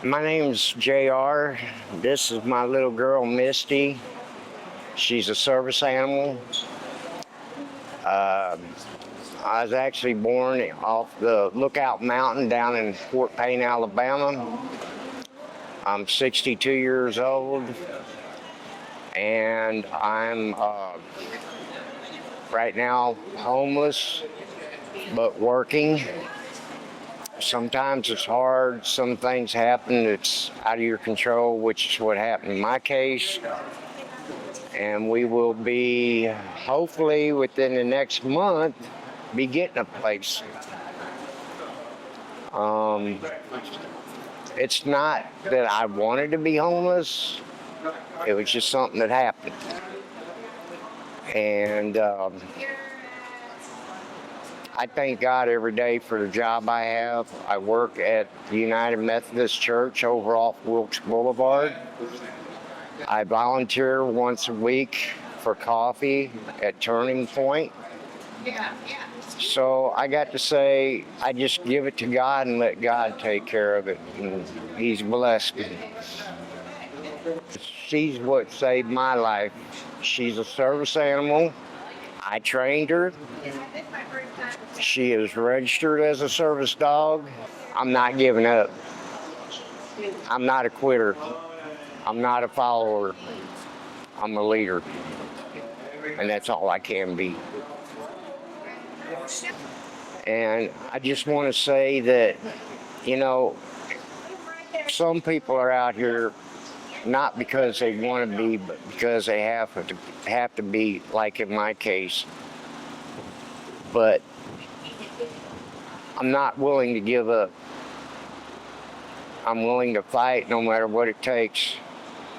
My name's JR. This is my little girl, Misty. She's a service animal. Uh, I was actually born off the Lookout Mountain down in Fort Payne, Alabama. I'm 62 years old, and I'm right now homeless, but working. Sometimes it's hard. Some things happen that's out of your control, which is what happened in my case. And we will be, hopefully within the next month, be getting a place. It's not that I wanted to be homeless. It was just something that happened. And I thank God every day for the job I have. I work at the United Methodist Church over off Wilkes Boulevard. I volunteer once a week for coffee at Turning Point. So I got to say, I just give it to God and let God take care of it. And He's blessed me. She's what saved my life. She's a service animal. I trained her. She is registered as a service dog. I'm not giving up. I'm not a quitter. I'm not a follower. I'm a leader. And that's all I can be. And I just want to say that, some people are out here not because they want to be, but because they have to be, like in my case. But I'm not willing to give up. I'm willing to fight no matter what it takes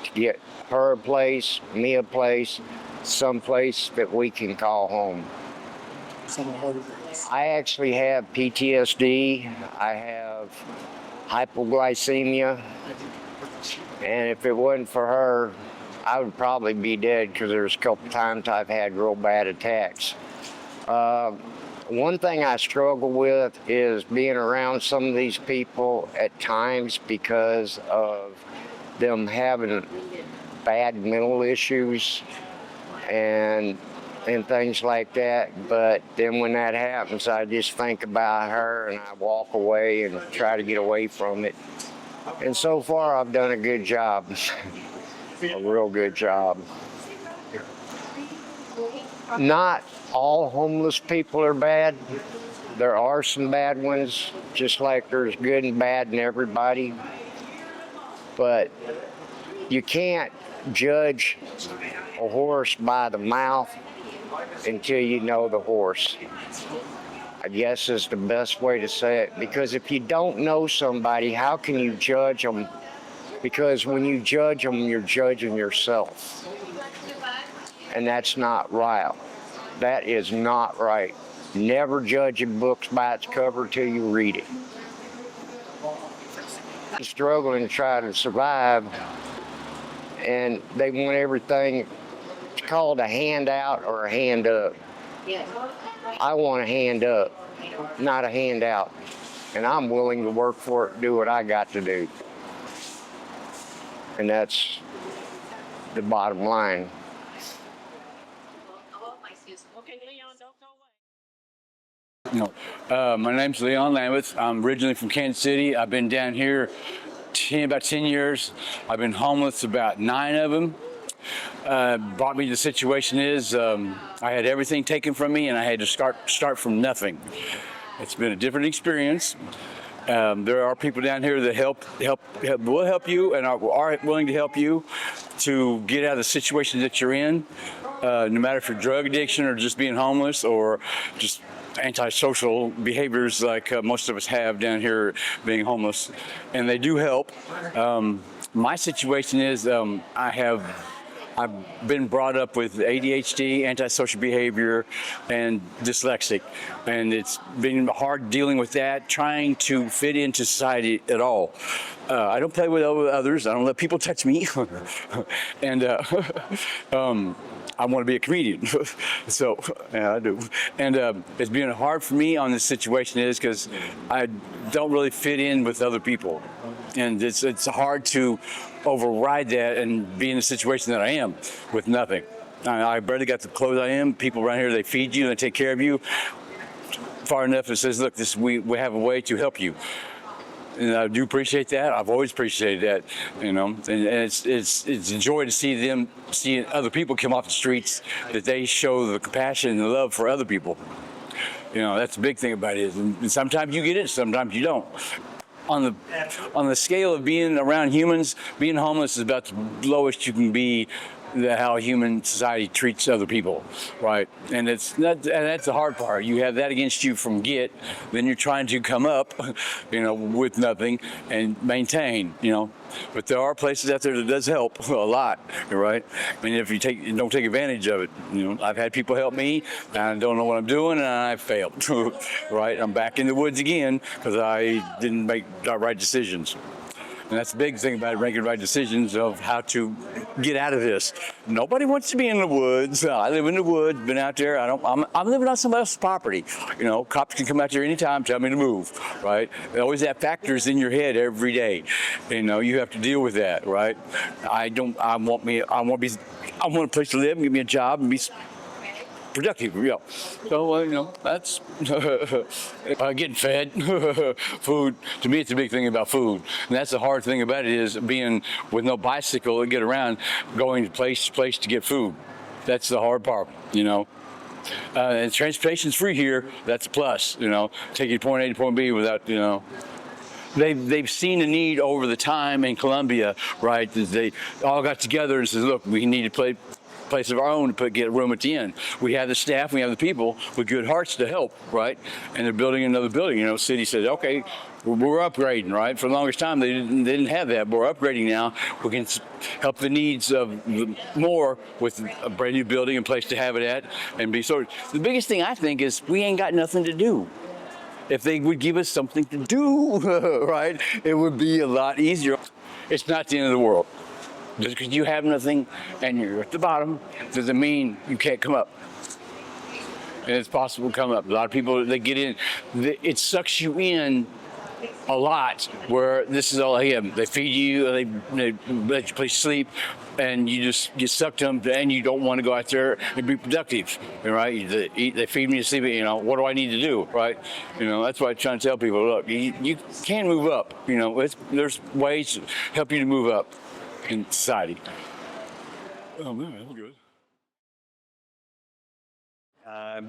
to get her a place, me a place, some place that we can call home. I actually have PTSD. I have hypoglycemia. And if it wasn't for her, I would probably be dead because there's a couple times I've had real bad attacks. One thing I struggle with is being around some of these people at times because of them having bad mental issues and things like that. But then when that happens, I just think about her and I walk away and try to get away from it. And so far, I've done a good job, a real good job. Not all homeless people are bad. There are some bad ones, just like there's good and bad in everybody. But you can't judge a horse by the mouth until you know the horse. I guess is the best way to say it. Because if you don't know somebody, how can you judge them? Because when you judge them, you're judging yourself. And that's not right. That is not right. Never judge a book by its cover till you read it. They're struggling to try to survive, and they want everything. It's called a handout or a hand up. I want a hand up, not a handout. And I'm willing to work for it, do what I got to do. And that's the bottom line. My name's Leon Lambeth. I'm originally from Kansas City. I've been down here about 10 years. I've been homeless about 9 of them. Brought me to the situation is I had everything taken from me and I had to start from nothing. It's been a different experience. There are people down here that will help you and are willing to help you to get out of the situation that you're in, no matter if you're drug addiction or just being homeless or just antisocial behaviors like most of us have down here being homeless, and they do help. My situation is I've been brought up with ADHD, antisocial behavior, and dyslexic, and it's been hard dealing with that, trying to fit into society at all. I don't play with others. I don't let people touch me, and I want to be a comedian. So, yeah, I do. And it's been hard for me on this situation is because I don't really fit in with other people. And it's hard to override that and be in the situation that I am with nothing. I barely got the clothes I am. People around here, they feed you, they take care of you. Far enough it says, look, we have a way to help you. And I do appreciate that. I've always appreciated that, and it's a joy to see other people come off the streets, that they show the compassion and the love for other people. That's the big thing about it. And sometimes you get it, sometimes you don't. On the scale of being around humans, being homeless is about the lowest you can be. How human society treats other people, right? And that's the hard part. You have that against you from then you're trying to come up, with nothing and maintain, But there are places out there that does help a lot, right? I mean, if you don't take advantage of it, I've had people help me, and I don't know what I'm doing, and I failed, right? I'm back in the woods again because I didn't make the right decisions. And that's the big thing about making the right decisions of how to get out of this. Nobody wants to be in the woods. I live in the woods, been out there. I'm living on somebody else's property. Cops can come out there anytime, tell me to move, right? They always have factors in your head every day. You have to deal with that, right? I want a place to live, give me a job, and be productive, So, that's getting fed, food. To me, it's a big thing about food. And that's the hard thing about it is being with no bicycle to get around, going to place to place to get food. That's the hard part, And transportation's free here. That's a plus, Taking you point A to point B without, They've seen the need over the time in Columbia, right? They all got together and said, look, we need to place of our own to get room at the end. We have the staff, we have the people with good hearts to help, right? And they're building another building. City says, okay, we're upgrading, right? For the longest time, they didn't have that. But we're upgrading now. We can help the needs of more with a brand new building and place to have it at and be sort of. The biggest thing I think is we ain't got nothing to do. If they would give us something to do, right, it would be a lot easier. It's not the end of the world. Just because you have nothing and you're at the bottom doesn't mean you can't come up. And it's possible to come up. A lot of people, they get in, it sucks you in a lot where this is all they have. They feed you, they let you play sleep, and you just get sucked to them, and you don't want to go out there and be productive, right? They eat, they feed me to sleep, what do I need to do, right? That's why I'm trying to tell people, look, you can move up, there's ways to help you to move up in society. Oh man, that's good.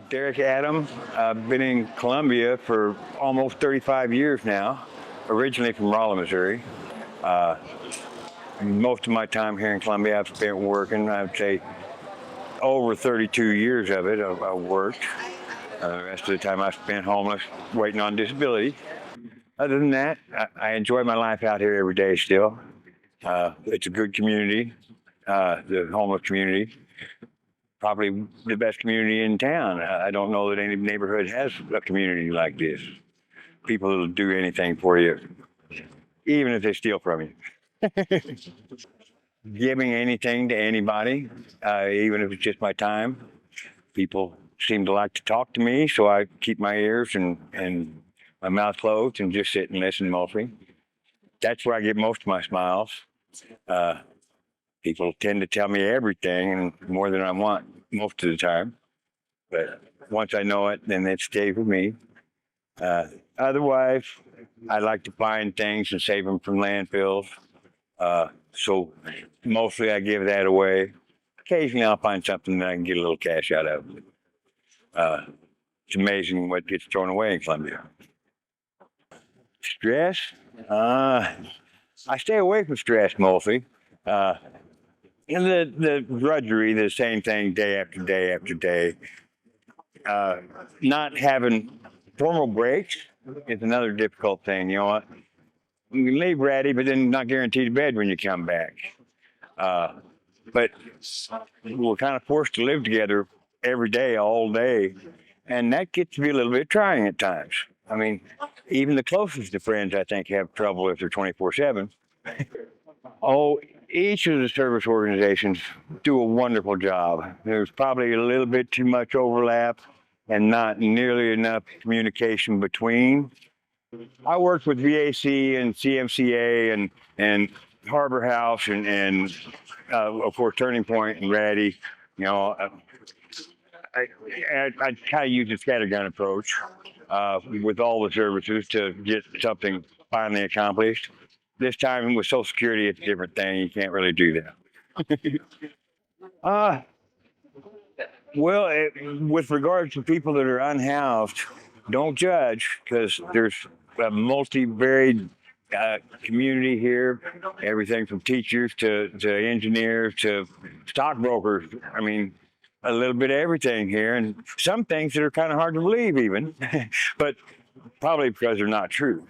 Derek Adam. I've been in Columbia for almost 35 years now, originally from Rolla, Missouri. Most of my time here in Columbia I've spent working. I'd say over 32 years of it I worked. The rest of the time I spent homeless, waiting on disability. Other than that, I enjoy my life out here every day still. It's a good community, the homeless community. Probably the best community in town. I don't know that any neighborhood has a community like this. People will do anything for you, even if they steal from you. Giving anything to anybody, even if it's just my time. People seem to like to talk to me, so I keep my ears and my mouth closed and just sit and listen mostly. That's where I get most of my smiles. People tend to tell me everything and more than I want most of the time. But once I know it, then it stays with me. Otherwise, I like to find things and save them from landfills. So mostly I give that away. Occasionally I'll find something that I can get a little cash out of. It's amazing what gets thrown away in Columbia. Stress? I stay away from stress mostly. And the drudgery, the same thing day after day after day. Not having formal breaks is another difficult thing. You know what? You can leave ready, but then not guaranteed bed when you come back. But we're kind of forced to live together every day, all day. And that gets to be a little bit trying at times. I mean, even the closest of friends, I think, have trouble if they're 24/7. Oh, each of the service organizations do a wonderful job. There's probably a little bit too much overlap and not nearly enough communication between. I worked with VAC and CMCA and Harbor House and of course Turning Point and Ratty. You know, I kind of use a scattergun approach with all the services to get something finally accomplished. This time with Social Security, it's a different thing. You can't really do that. uh, with regard to people that are unhoused, don't judge because there's a multi-varied community here. Everything from teachers to engineers to stockbrokers. I mean, a little bit of everything here, and some things that are kind of hard to believe, even, but probably because they're not true.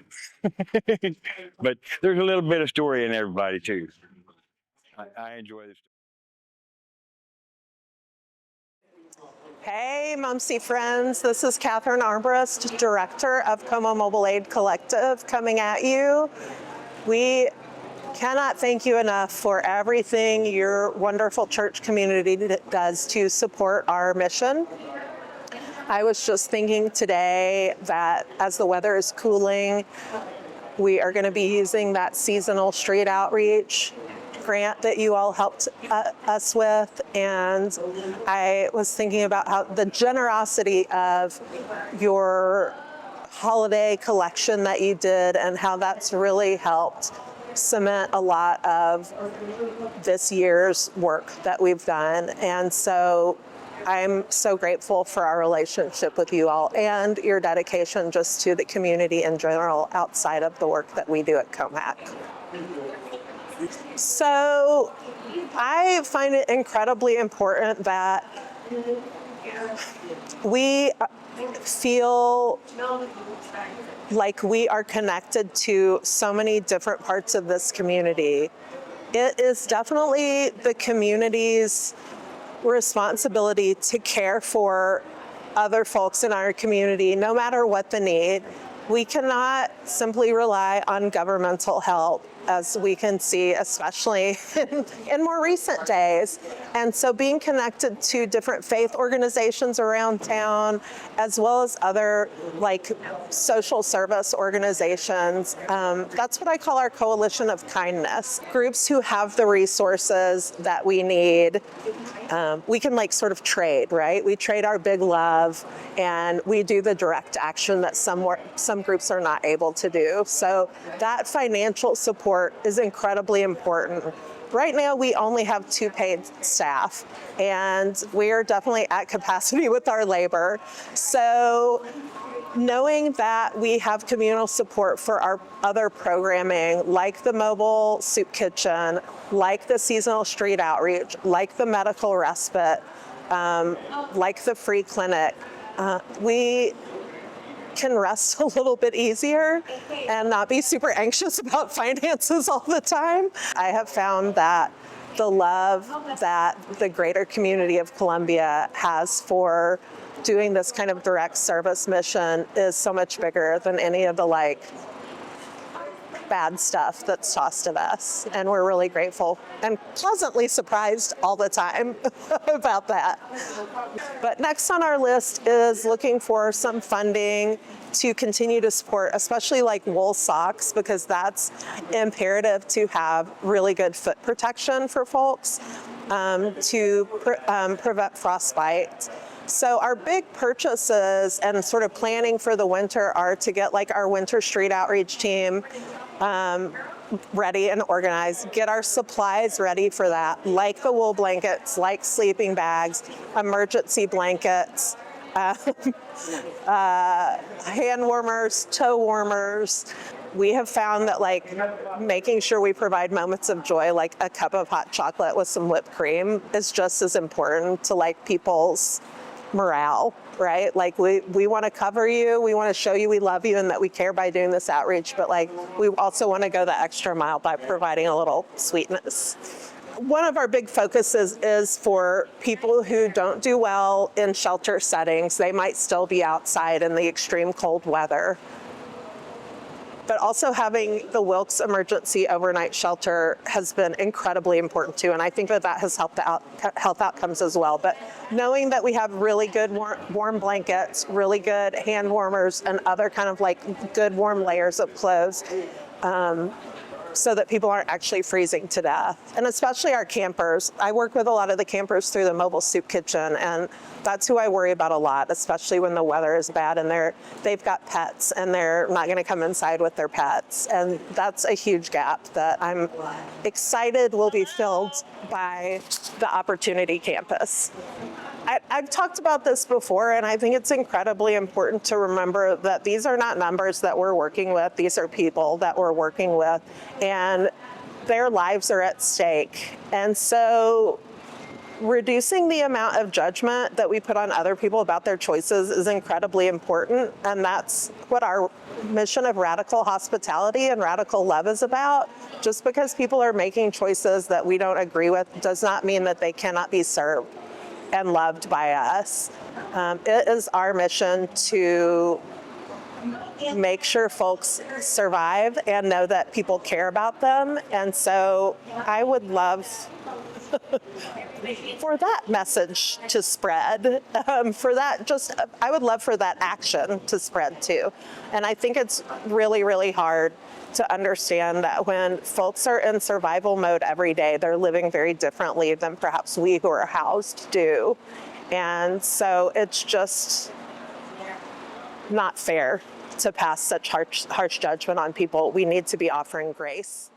But there's a little bit of story in everybody too. I enjoy this. Hey, Mumsy friends. This is Catherine Armbrust, Director of Como Mobile Aid Collective, coming at you. We cannot thank you enough for everything your wonderful church community does to support our mission. I was just thinking today that as the weather is cooling, we are going to be using that seasonal street outreach grant that you all helped us with, and I was thinking about how the generosity of your holiday collection that you did and how that's really helped cement a lot of this year's work that we've done. And so I'm so grateful for our relationship with you all and your dedication just to the community in general outside of the work that we do at COMAC. So I find it incredibly important that we feel like we are connected to so many different parts of this community. It is definitely the community's responsibility to care for other folks in our community, no matter what the need. We cannot simply rely on governmental help, as we can see, especially in more recent days. And so being connected to different faith organizations around town, as well as other like social service organizations, that's what I call our coalition of kindness. Groups who have the resources that we need. We can like sort of trade, right? We trade our big love and we do the direct action that some groups are not able to do. So that financial support is incredibly important. Right now, we only have 2 paid staff, and we are definitely at capacity with our labor. So knowing that we have communal support for our other programming, like the mobile soup kitchen, like the seasonal street outreach, like the medical respite, like the free clinic, we can rest a little bit easier and not be super anxious about finances all the time. I have found that the love that the greater community of Columbia has for doing this kind of direct service mission is so much bigger than any of the like bad stuff that's tossed at us. And we're really grateful and pleasantly surprised all the time about that. But next on our list is looking for some funding to continue to support, especially like wool socks, because that's imperative to have really good foot protection for folks to prevent frostbite. So our big purchases and sort of planning for the winter are to get like our winter street outreach team ready and organized, get our supplies ready for that, like the wool blankets, like sleeping bags, emergency blankets, hand warmers, toe warmers. We have found that like making sure we provide moments of joy, like a cup of hot chocolate with some whipped cream, is just as important to like people's morale, right? Like we want to cover you, we want to show you we love you and that we care by doing this outreach, but like we also want to go the extra mile by providing a little sweetness. One of our big focuses is for people who don't do well in shelter settings. They might still be outside in the extreme cold weather. But also having the Wilkes Emergency Overnight Shelter has been incredibly important too, and I think that that has helped out health outcomes as well. But knowing that we have really good warm blankets, really good hand warmers, and other kind of like good warm layers of clothes, so that people aren't actually freezing to death. And especially our campers. I work with a lot of the campers through the mobile soup kitchen, and that's who I worry about a lot, especially when the weather is bad and they've got pets and they're not gonna come inside with their pets. And that's a huge gap that I'm excited will be filled by the Opportunity Campus. I've talked about this before, and I think it's incredibly important to remember that these are not numbers that we're working with. These are people that we're working with, and their lives are at stake. And so reducing the amount of judgment that we put on other people about their choices is incredibly important, and that's what our mission of radical hospitality and radical love is about. Just because people are making choices that we don't agree with does not mean that they cannot be served and loved by us. It is our mission to make sure folks survive and know that people care about them. And so I would love for that message to spread, I would love for that action to spread too. And I think it's really, really hard to understand that when folks are in survival mode every day, they're living very differently than perhaps we who are housed do. And so it's just not fair to pass such harsh judgment on people. We need to be offering grace.